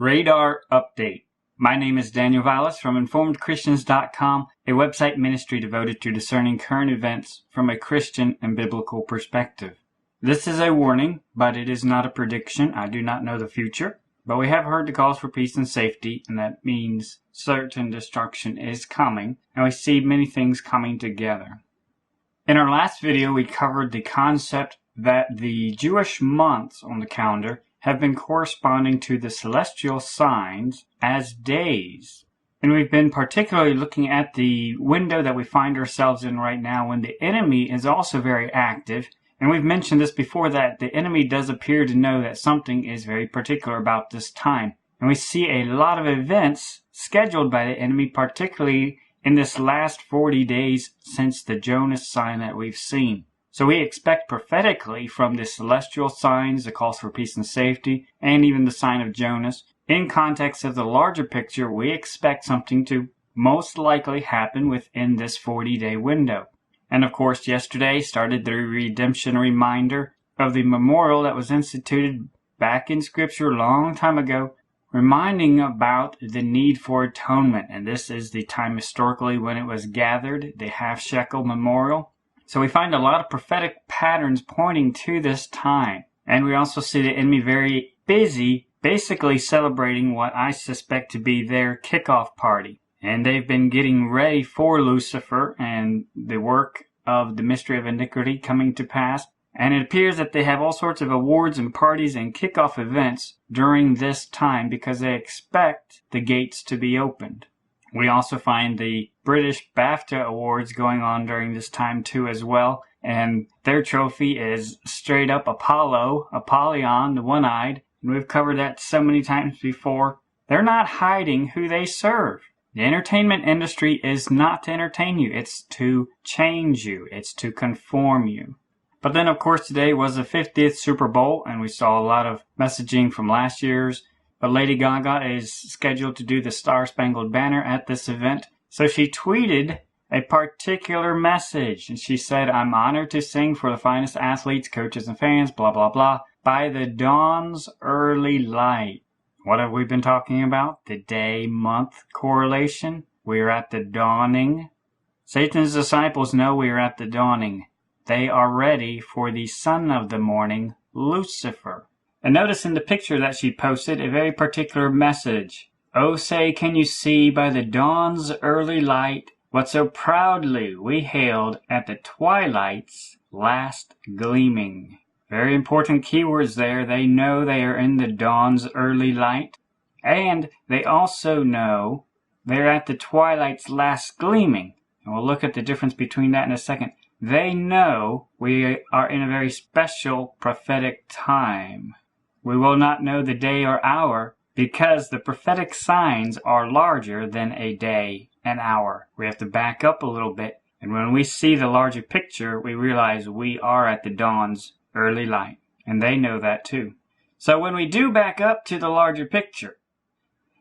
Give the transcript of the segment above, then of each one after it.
Radar Update. My name is Daniel Vallis from InformedChristians.com, a website ministry devoted to discerning current events from a Christian and biblical perspective. This is a warning, but it is not a prediction. I do not know the future, but we have heard the calls for peace and safety, and that means certain destruction is coming, and we see many things coming together. In our last video, we covered the concept that the Jewish months on the calendar have been corresponding to the celestial signs as days. And we've been particularly looking at the window that we find ourselves in right now when the enemy is also very active. And we've mentioned this before, that the enemy does appear to know that something is very particular about this time. And we see a lot of events scheduled by the enemy, particularly in this last 40 days since the Jonas sign that we've seen. So we expect prophetically from the celestial signs, the calls for peace and safety, and even the sign of Jonas, in context of the larger picture, we expect something to most likely happen within this 40-day window. And of course, yesterday started the redemption reminder of the memorial that was instituted back in Scripture a long time ago, reminding about the need for atonement. And this is the time historically when it was gathered, the half-shekel memorial. So we find a lot of prophetic patterns pointing to this time. And we also see the enemy very busy, basically celebrating what I suspect to be their kickoff party. And they've been getting ready for Lucifer and the work of the mystery of iniquity coming to pass. And it appears that they have all sorts of awards and parties and kickoff events during this time because they expect the gates to be opened. We also find the British BAFTA Awards going on during this time too as well. And their trophy is straight up Apollyon, the one-eyed. And we've covered that so many times before. They're not hiding who they serve. The entertainment industry is not to entertain you. It's to change you. It's to conform you. But then, of course, today was the 50th Super Bowl, and we saw a lot of messaging from last year's. But Lady Gaga is scheduled to do the Star-Spangled Banner at this event. So she tweeted a particular message. And she said, "I'm honored to sing for the finest athletes, coaches, and fans, blah, blah, blah, by the dawn's early light." What have we been talking about? The day-month correlation. We are at the dawning. Satan's disciples know we are at the dawning. They are ready for the son of the morning, Lucifer. And notice in the picture that she posted a very particular message. "Oh, say, can you see by the dawn's early light what so proudly we hailed at the twilight's last gleaming." Very important keywords there. They know they are in the dawn's early light. And they also know they're at the twilight's last gleaming. And we'll look at the difference between that in a second. They know we are in a very special prophetic time. We will not know the day or hour because the prophetic signs are larger than a day and hour. We have to back up a little bit. And when we see the larger picture, we realize we are at the dawn's early light. And they know that too. So when we do back up to the larger picture,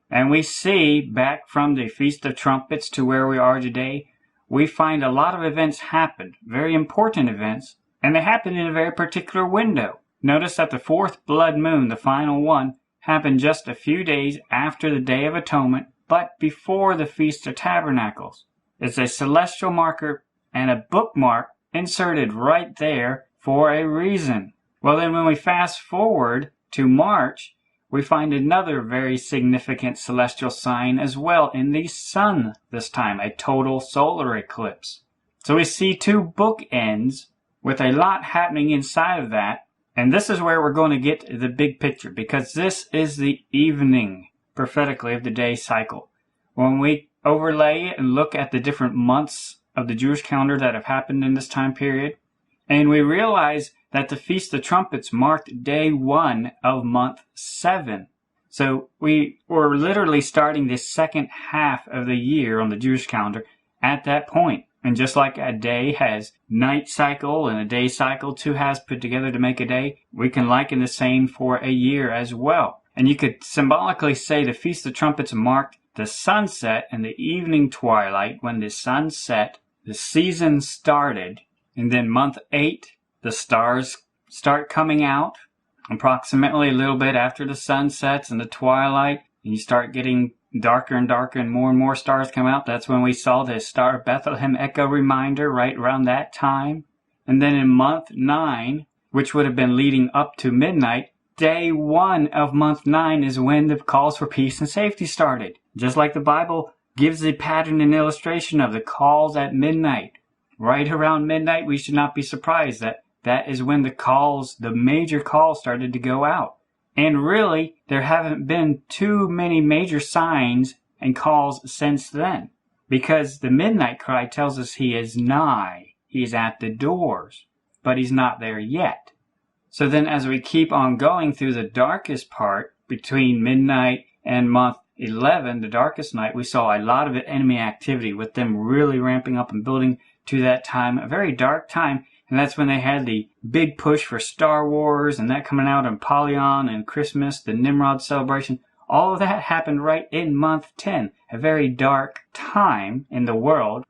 and we see back from the Feast of Trumpets to where we are today, we find a lot of events happened, very important events, and they happened in a very particular window. Notice that the fourth blood moon, the final one, happened just a few days after the Day of Atonement, but before the Feast of Tabernacles. It's a celestial marker and a bookmark inserted right there for a reason. Well, then when we fast forward to March, we find another very significant celestial sign as well in the sun this time, a total solar eclipse. So we see two bookends with a lot happening inside of that. And this is where we're going to get the big picture, because this is the evening, prophetically, of the day cycle. When we overlay it and look at the different months of the Jewish calendar that have happened in this time period, and we realize that the Feast of Trumpets marked day 1 of month 7. So we were literally starting the second half of the year on the Jewish calendar at that point. And just like a day has night cycle and a day cycle, two halves put together to make a day, we can liken the same for a year as well. And you could symbolically say the Feast of Trumpets marked the sunset and the evening twilight. When the sun set, the season started. And then month 8, the stars start coming out. Approximately a little bit after the sun sets and the twilight, and you start getting darker and darker and more stars come out. That's when we saw the Star of Bethlehem echo reminder right around that time. And then in month 9, which would have been leading up to midnight, day 1 of month 9 is when the calls for peace and safety started. Just like the Bible gives the pattern and illustration of the calls at midnight. Right around midnight, we should not be surprised that is when the major calls started to go out. And really, there haven't been too many major signs and calls since then. Because the midnight cry tells us he is nigh. He is at the doors. But he's not there yet. So then as we keep on going through the darkest part, between midnight and month 11, the darkest night, we saw a lot of enemy activity with them really ramping up and building to that time, a very dark time. And that's when they had the big push for Star Wars and that coming out on Apollyon and Christmas, the Nimrod celebration. All of that happened right in month 10, a very dark time in the world.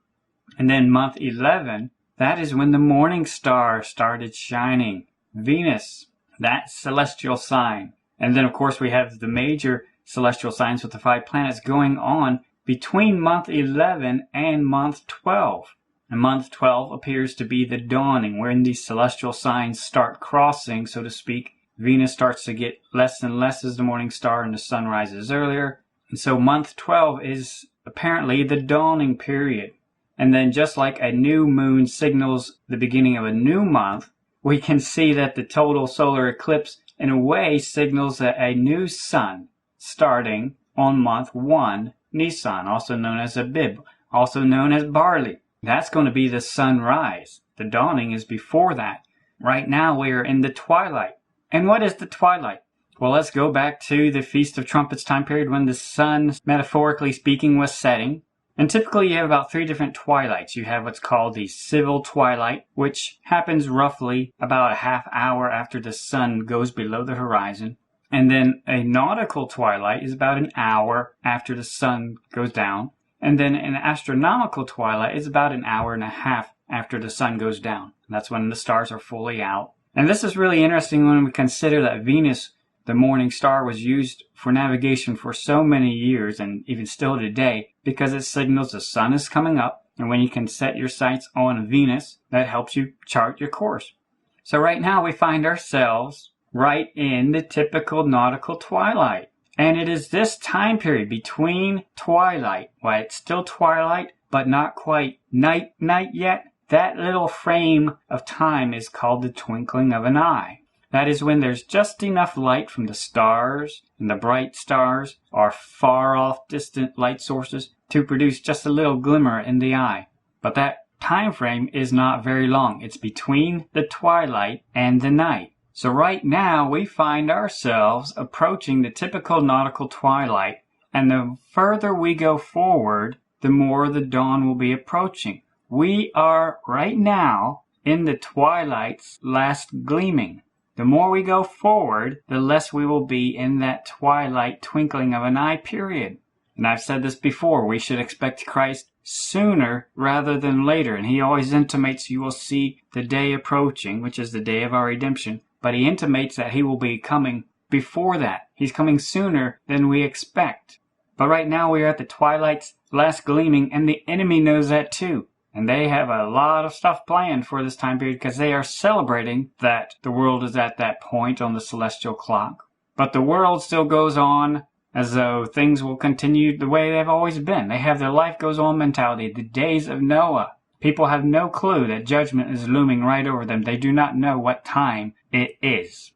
And then month 11, that is when the morning star started shining. Venus, that celestial sign. And then of course we have the major celestial signs with the 5 planets going on between month 11 and month 12. And month 12 appears to be the dawning, wherein these celestial signs start crossing, so to speak. Venus starts to get less and less as the morning star and the sun rises earlier. And so month 12 is apparently the dawning period. And then just like a new moon signals the beginning of a new month, we can see that the total solar eclipse in a way signals that a new sun starting on month 1, Nisan, also known as Abib, also known as barley. That's going to be the sunrise. The dawning is before that. Right now we are in the twilight. And what is the twilight? Well, let's go back to the Feast of Trumpets time period when the sun, metaphorically speaking, was setting. And typically you have about 3 different twilights. You have what's called the civil twilight, which happens roughly about a half hour after the sun goes below the horizon. And then a nautical twilight is about an hour after the sun goes down. And then an astronomical twilight is about an hour and a half after the sun goes down. That's when the stars are fully out. And this is really interesting when we consider that Venus, the morning star, was used for navigation for so many years and even still today because it signals the sun is coming up. And when you can set your sights on Venus, that helps you chart your course. So right now we find ourselves right in the typical nautical twilight. And it is this time period between twilight, while it's still twilight, but not quite night yet. That little frame of time is called the twinkling of an eye. That is when there's just enough light from the stars and the bright stars or far off distant light sources to produce just a little glimmer in the eye. But that time frame is not very long. It's between the twilight and the night. So right now we find ourselves approaching the typical nautical twilight, and the further we go forward, the more the dawn will be approaching. We are right now in the twilight's last gleaming. The more we go forward, the less we will be in that twilight twinkling of an eye period. And I've said this before, we should expect Christ sooner rather than later. And he always intimates you will see the day approaching, which is the day of our redemption. But he intimates that he will be coming before that. He's coming sooner than we expect. But right now we are at the twilight's last gleaming, and the enemy knows that too. And they have a lot of stuff planned for this time period because they are celebrating that the world is at that point on the celestial clock. But the world still goes on as though things will continue the way they've always been. They have their life goes on mentality, the days of Noah. People have no clue that judgment is looming right over them. They do not know what time it is.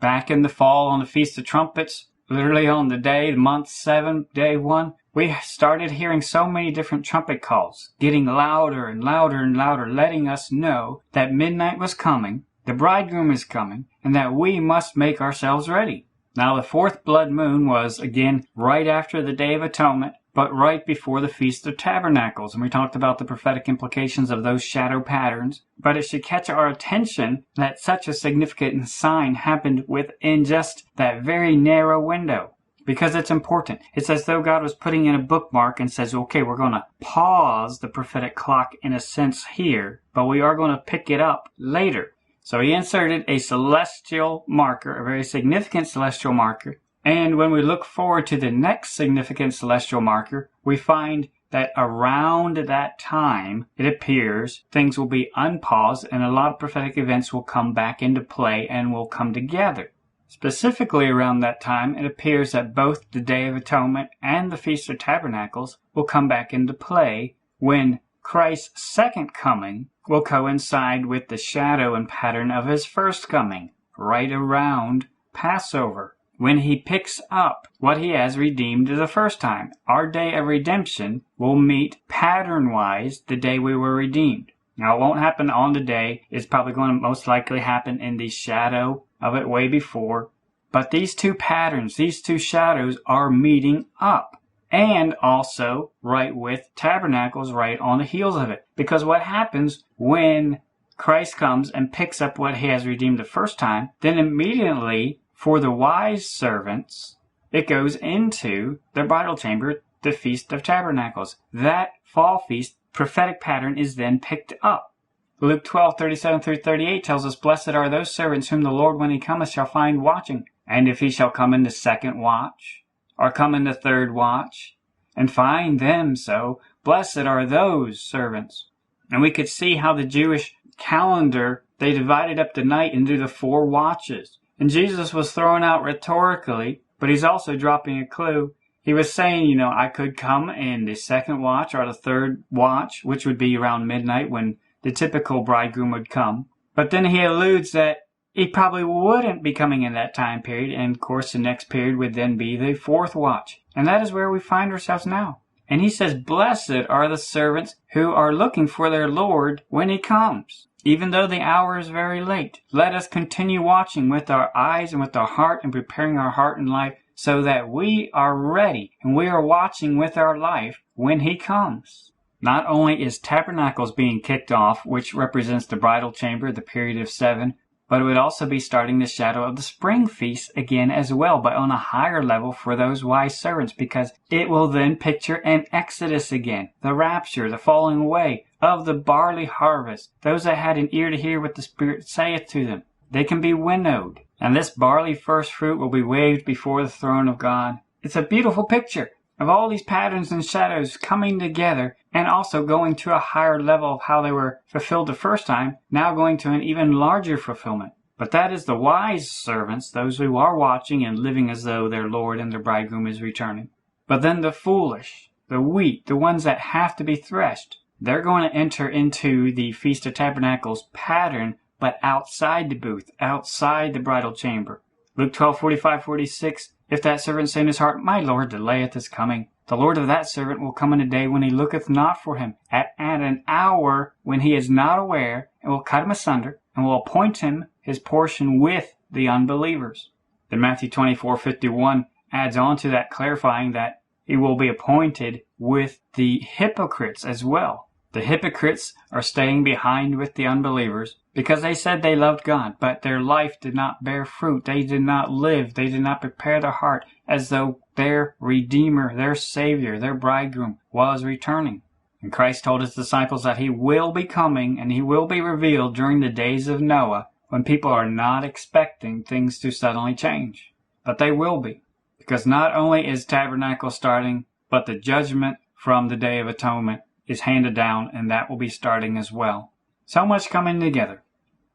Back in the fall on the Feast of Trumpets, literally on the day, month 7, day 1, we started hearing so many different trumpet calls, getting louder and louder and louder, letting us know that midnight was coming, the bridegroom is coming, and that we must make ourselves ready. Now the 4th blood moon was, again, right after the Day of Atonement, but right before the Feast of Tabernacles. And we talked about the prophetic implications of those shadow patterns. But it should catch our attention that such a significant sign happened within just that very narrow window. Because it's important. It's as though God was putting in a bookmark and says, okay, we're going to pause the prophetic clock in a sense here, but we are going to pick it up later. So he inserted a celestial marker, a very significant celestial marker, And when we look forward to the next significant celestial marker, we find that around that time, it appears, things will be unpaused and a lot of prophetic events will come back into play and will come together. Specifically around that time, it appears that both the Day of Atonement and the Feast of Tabernacles will come back into play when Christ's second coming will coincide with the shadow and pattern of his first coming, right around Passover, when he picks up what he has redeemed the first time. Our day of redemption will meet pattern-wise the day we were redeemed. Now, it won't happen on the day. It's probably going to most likely happen in the shadow of it way before. But these two patterns, these two shadows are meeting up. And also right with tabernacles right on the heels of it. Because what happens when Christ comes and picks up what he has redeemed the first time, then immediately for the wise servants, it goes into their bridal chamber, the Feast of Tabernacles. That fall feast prophetic pattern is then picked up. Luke 12:37-38 tells us, "Blessed are those servants whom the Lord when he cometh shall find watching. And if he shall come in the second watch, or come in the third watch, and find them so, blessed are those servants." And we could see how the Jewish calendar, they divided up the night into the 4 watches. And Jesus was thrown out rhetorically, but he's also dropping a clue. He was saying, I could come in the second watch or the third watch, which would be around midnight when the typical bridegroom would come. But then he alludes that he probably wouldn't be coming in that time period, and of course the next period would then be the 4th watch. And that is where we find ourselves now. And he says, blessed are the servants who are looking for their Lord when he comes. Even though the hour is very late, let us continue watching with our eyes and with our heart and preparing our heart and life so that we are ready and we are watching with our life when he comes. Not only is Tabernacles being kicked off, which represents the bridal chamber, the period of 7, but it would also be starting the shadow of the spring feast again as well, but on a higher level for those wise servants, because it will then picture an exodus again, the rapture, the falling away of the barley harvest. Those that had an ear to hear what the Spirit saith to them, they can be winnowed. And this barley first fruit will be waved before the throne of God. It's a beautiful picture of all these patterns and shadows coming together and also going to a higher level of how they were fulfilled the first time, now going to an even larger fulfillment. But that is the wise servants, those who are watching and living as though their Lord and their bridegroom is returning. But then the foolish, the weak, the ones that have to be threshed, they're going to enter into the Feast of Tabernacles pattern, but outside the booth, outside the bridal chamber. Luke 12:45-46, if that servant say in his heart, my Lord delayeth his coming, the Lord of that servant will come in a day when he looketh not for him, at an hour when he is not aware, and will cut him asunder, and will appoint him his portion with the unbelievers. Then Matthew 24:51 adds on to that, clarifying that he will be appointed with the hypocrites as well. The hypocrites are staying behind with the unbelievers because they said they loved God, but their life did not bear fruit. They did not live. They did not prepare their heart as though their Redeemer, their Savior, their bridegroom was returning. And Christ told his disciples that he will be coming and he will be revealed during the days of Noah when people are not expecting things to suddenly change. But they will be, because not only is tabernacle starting, but the judgment from the Day of Atonement is handed down, and that will be starting as well. So much coming together.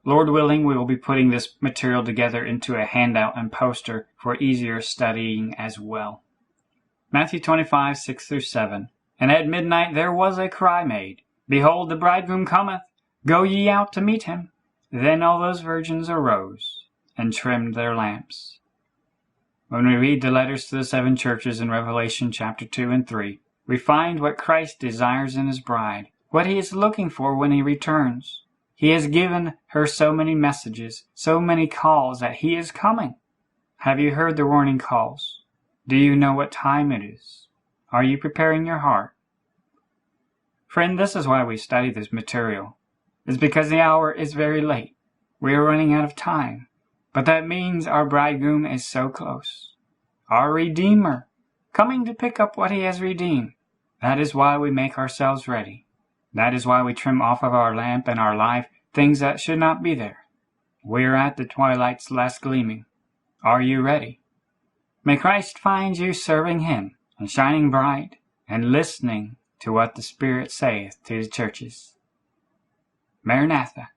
Lord willing, we will be putting this material together into a handout and poster for easier studying as well. Matthew 25:6-7. And at midnight there was a cry made, Behold, the bridegroom cometh, go ye out to meet him. Then all those virgins arose and trimmed their lamps. When we read the letters to the 7 churches in Revelation chapter 2 and 3, we find what Christ desires in his bride, what he is looking for when he returns. He has given her so many messages, so many calls that he is coming. Have you heard the warning calls? Do you know what time it is? Are you preparing your heart? Friend, this is why we study this material. It's because the hour is very late. We are running out of time. But that means our bridegroom is so close. Our Redeemer, coming to pick up what he has redeemed. That is why we make ourselves ready. That is why we trim off of our lamp and our life things that should not be there. We are at the twilight's last gleaming. Are you ready? May Christ find you serving Him and shining bright and listening to what the Spirit saith to the churches. Maranatha.